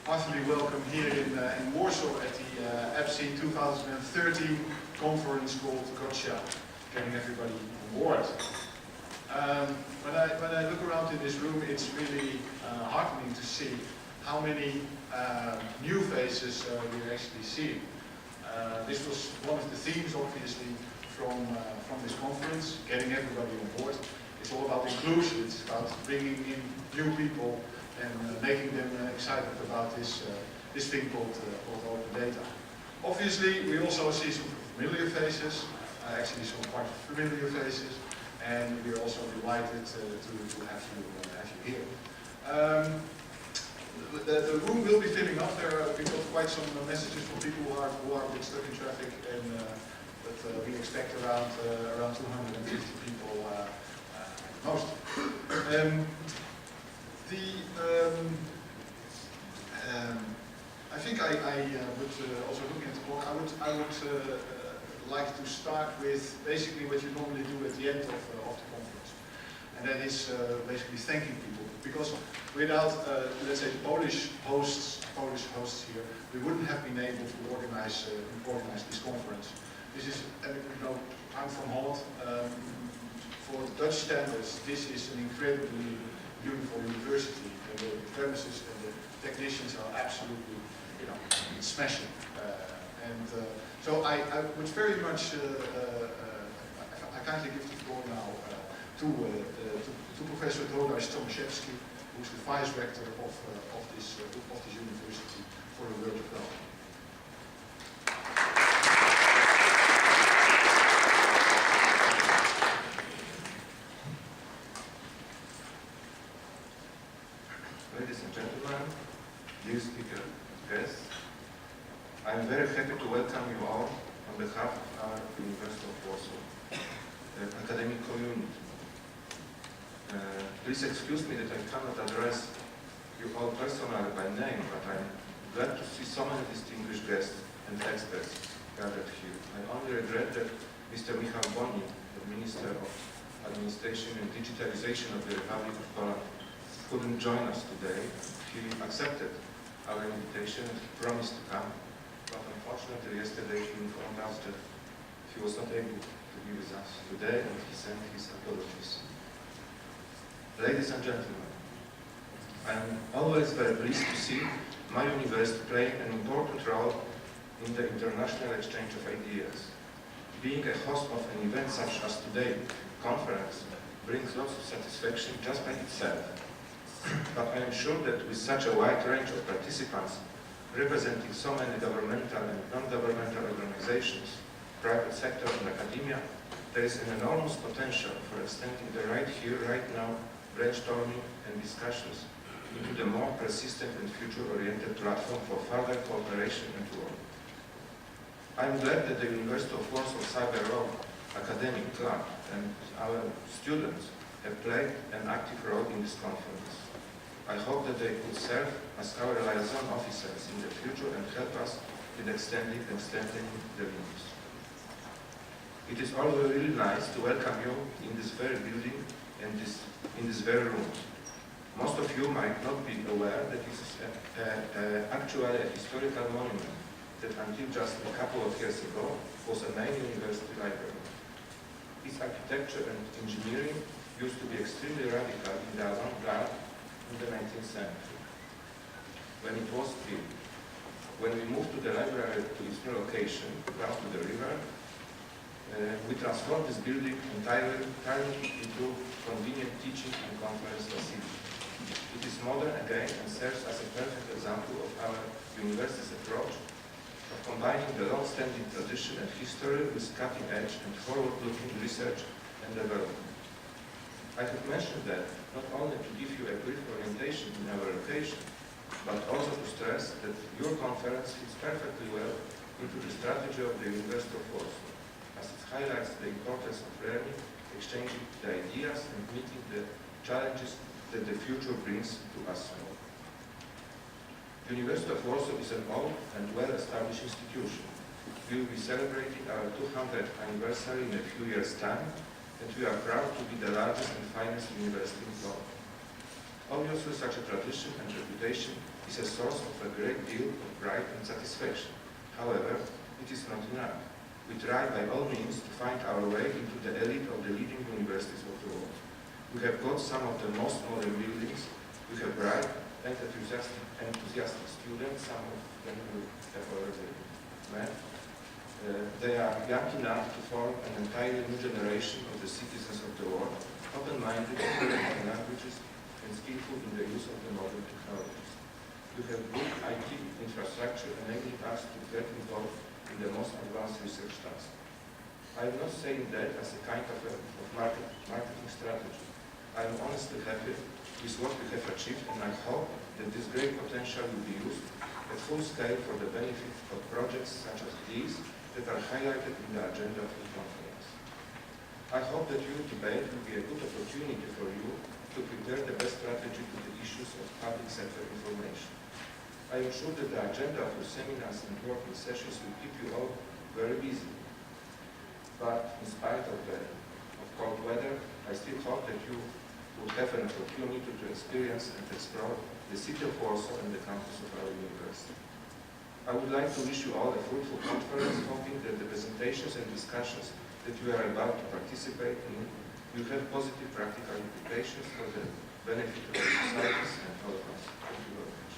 heartily welcome here in Warsaw at the ePSI 2013 conference called Gotcha, getting everybody on board. When I look around in this room, it's really heartening to see how many new faces we're actually seeing. This was one of the themes, obviously, from this conference, getting everybody on board. It's all about inclusion. It's about bringing in new people and making them excited about this thing called open data. Obviously, we also see some familiar faces, actually some quite familiar faces, and we're also delighted to have you here. The room will be filling up. We got quite some messages from people who are a bit stuck in traffic, and but we expect around 250 people at most. I think I would also, looking at the clock, I would like to start with basically what you normally do at the end of the conference, and that is basically thanking people, because without let's say Polish hosts here, we wouldn't have been able to organize this conference. This is, I'm from Holland. For Dutch standards, this is an incredibly beautiful university. The premises and the technicians are absolutely, smashing. So I would very much, I kindly give the floor now to Professor Tadeusz Tomaszewski, who's the vice-rector of this university, for a word of welcome. Ladies and gentlemen, dear speaker, guests, I am very happy to welcome you all on behalf of our University of Warsaw academic community. Please excuse me that I cannot address you all personally by name, but I'm glad to see so many distinguished guests and experts gathered here. I only regret that Mr. Michał Boni, the Minister of Administration and Digitalization of the Republic of Poland, couldn't join us today. He accepted our invitation and he promised to come, but unfortunately yesterday he informed us that he was not able to be with us today, and he sent his apologies. Ladies and gentlemen, I am always very pleased to see my university playing an important role in the international exchange of ideas. Being a host of an event such as today's conference brings lots of satisfaction just by itself. But I am sure that with such a wide range of participants, representing so many governmental and non-governmental organizations, private sector and academia, there is an enormous potential for extending the right here, right now, brainstorming and discussions into the more persistent and future-oriented platform for further cooperation and work. I am glad that the University of Warsaw CuberLaw Academic Club and our students have played an active role in this conference. I hope that they could serve as our liaison officers in the future and help us in extending the links. It is always really nice to welcome you in this very building and in this very room. Most of you might not be aware that this is actually a historical monument that until just a couple of years ago was a main university library. Its architecture and engineering used to be extremely radical in the avant-garde in the 19th century. When it was built, when we moved to the library to its new location, down to the river, we transformed this building entirely into convenient teaching and conference facility. It is modern again and serves as a perfect example of our university's approach of combining the long-standing tradition and history with cutting-edge and forward-looking research and development. I have mentioned that not only to give you a brief orientation in our location, but also to stress that your conference fits perfectly well into the strategy of the University of Warsaw, as it highlights the importance of learning, exchanging the ideas, and meeting the challenges that the future brings to us all. The University of Warsaw is an old and well-established institution. We will be celebrating our 200th anniversary in a few years' time, and we are proud to be the largest and finest university in Poland. Obviously, such a tradition and reputation is a source of a great deal of pride and satisfaction. However, it is not enough. We try by all means to find our way into the elite of the leading universities of the world. We have got some of the most modern buildings. We have bright and enthusiastic students, some of them who have already met. They are young enough to form an entirely new generation of the citizens of the world, open-minded, in languages, and skillful in the use of the modern technologies. We have good IT infrastructure enabling us to get involved in the most advanced research tasks. I am not saying that as a kind of marketing strategy. I am honestly happy with what we have achieved, and I hope that this great potential will be used at full scale for the benefit of projects such as these that are highlighted in the agenda of the conference. I hope that your debate will be a good opportunity for you to prepare the best strategy to the issues of public sector information. I am sure that the agenda of your seminars and working sessions will keep you all very busy. But in spite of cold weather, I still hope that you will have an opportunity to experience and explore the city of Warsaw and the campus of our university. I would like to wish you all a fruitful conference, hoping that the presentations and discussions that you are about to participate in will have positive practical implications for the benefit of our societies and all of us. Thank you very much.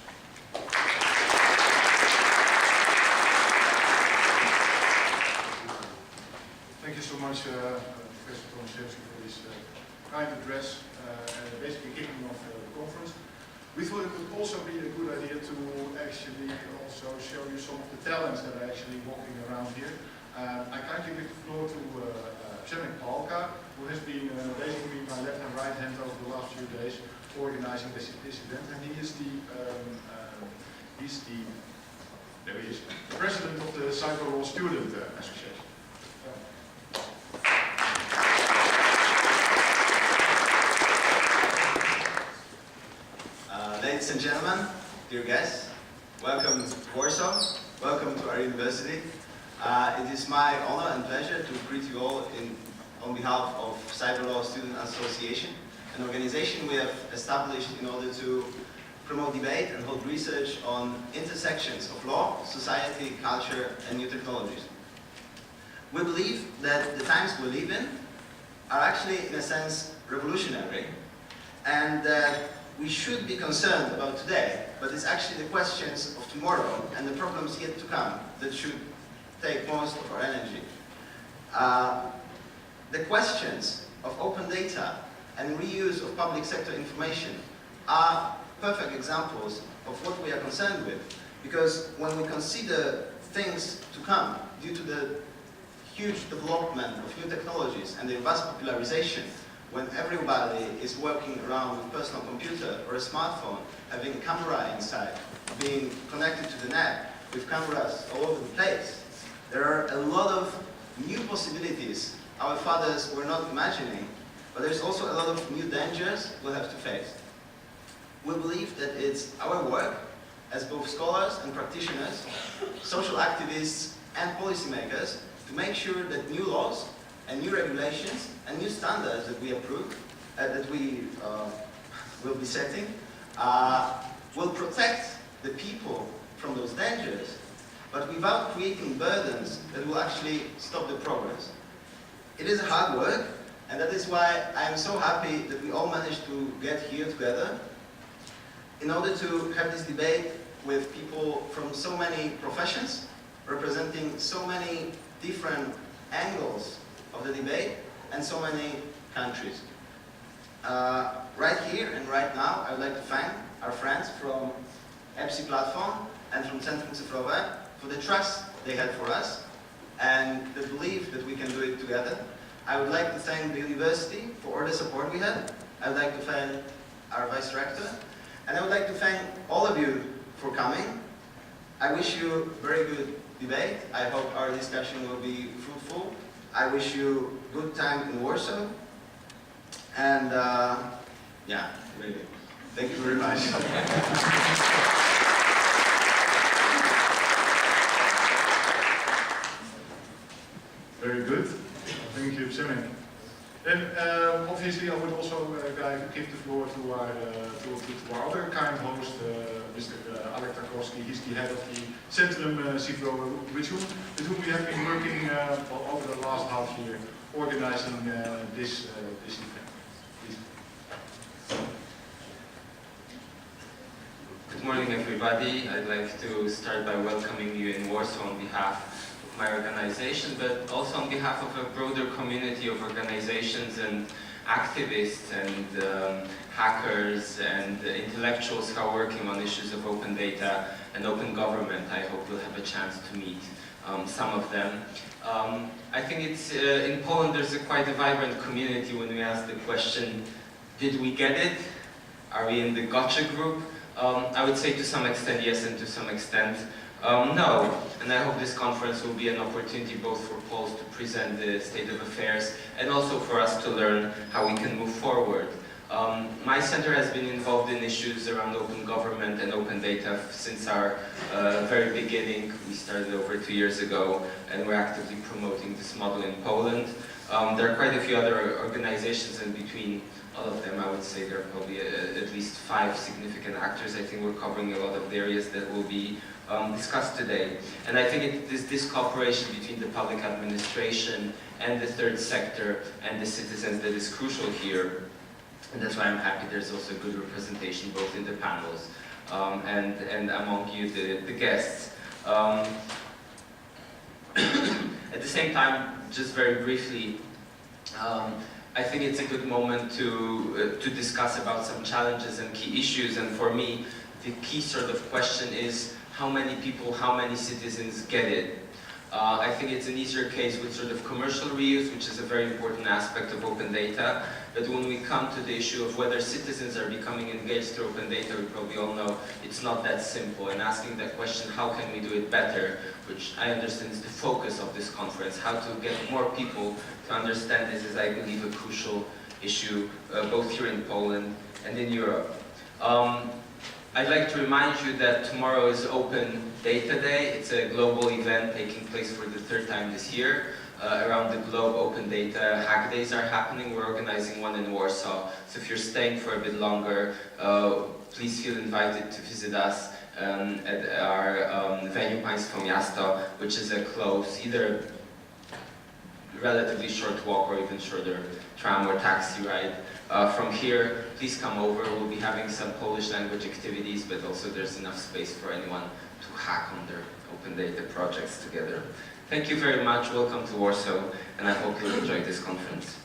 Thank you so much, Professor Tomaszewski, for this kind address, basically kicking off the conference. We thought it would also be a good idea to actually also show you some of the talents that are actually walking around here. I kindly give the floor to Przemek Palka, who has been basically my left and right hand over the last few days organizing this event, and he is the there he is, the president of the Cyfrowe Student Association. Ladies and gentlemen, dear guests, welcome to Warsaw, welcome to our university. It is my honor and pleasure to greet you all on behalf of CuberLaw Student Association, an organization we have established in order to promote debate and hold research on intersections of law, society, culture, and new technologies. We believe that the times we live in are actually, in a sense, revolutionary, and that we should be concerned about today, but it's actually the questions of tomorrow and the problems yet to come that should take most of our energy. The questions of open data and reuse of public sector information are perfect examples of what we are concerned with, because when we consider things to come due to the huge development of new technologies and their vast popularization, when everybody is working around with a personal computer or a smartphone, having a camera inside, being connected to the net with cameras all over the place, there are a lot of new possibilities our fathers were not imagining, but there's also a lot of new dangers we'll have to face. We believe that it's our work as both scholars and practitioners, social activists and policymakers to make sure that new laws and new regulations and new standards that we approve, that we will be setting, will protect the people from those dangers, but without creating burdens that will actually stop the progress. It is hard work, and that is why I am so happy that we all managed to get here together in order to have this debate with people from so many professions, representing so many different angles of the debate and so many countries. Right here and right now, I would like to thank our friends from ePSI platform and from Centrum Cyfrowe for the trust they had for us and the belief that we can do it together. I would like to thank the university for all the support we had. I would like to thank our vice-rector, and I would like to thank all of you for coming. I wish you a very good debate. I hope our discussion will be fruitful. I wish you a good time in Warsaw. And yeah, really, thank you very much. Very good. Thank you, Przemek. Then obviously I would also give the floor to our other kind host, Mr. Alek Tarkowski. He's the head of the Centrum Cyfrowe, with whom we have been working over the last half year, organizing this event. Please. Good morning, everybody. I'd like to start by welcoming you in Warsaw on behalf of my organization, but also on behalf of a broader community of organizations and activists and hackers and intellectuals who are working on issues of open data and open government. I hope we'll have a chance to meet some of them. I think it's in Poland there's quite a vibrant community when we ask the question, did we get it? Are we in the gotcha group? I would say to some extent yes, and to some extent no. And I hope this conference will be an opportunity both for Poles to present the state of affairs and also for us to learn how we can move forward. My center has been involved in issues around open government and open data since our very beginning. We started over 2 years ago and we're actively promoting this model in Poland. There are quite a few other organizations, and between all of them I would say there are probably at least 5 significant actors. I think we're covering a lot of the areas that will be discussed today. And I think it is this cooperation between the public administration and the third sector and the citizens that is crucial here. And that's why I'm happy there's also good representation both in the panels and among you, the guests. At the same time, just very briefly, I think it's a good moment to discuss about some challenges and key issues. And for me, the key sort of question is how many people, how many citizens get it? I think it's an easier case with sort of commercial reuse, which is a very important aspect of open data. But when we come to the issue of whether citizens are becoming engaged through open data, we probably all know it's not that simple. And asking that question, how can we do it better, which I understand is the focus of this conference, how to get more people to understand this is, I believe, a crucial issue, both here in Poland and in Europe. I'd like to remind you that tomorrow is Open Data Day. It's a global event taking place for the 3rd time this year. Around the globe, Open Data Hack Days are happening. We're organizing one in Warsaw. So if you're staying for a bit longer, please feel invited to visit us at our venue Państwo Miasto, which is a close, either relatively short walk or even shorter tram or taxi ride. From here, please come over. We'll be having some Polish language activities, but also there's enough space for anyone to hack on their open data projects together. Thank you very much. Welcome to Warsaw, and I hope you'll enjoy this conference.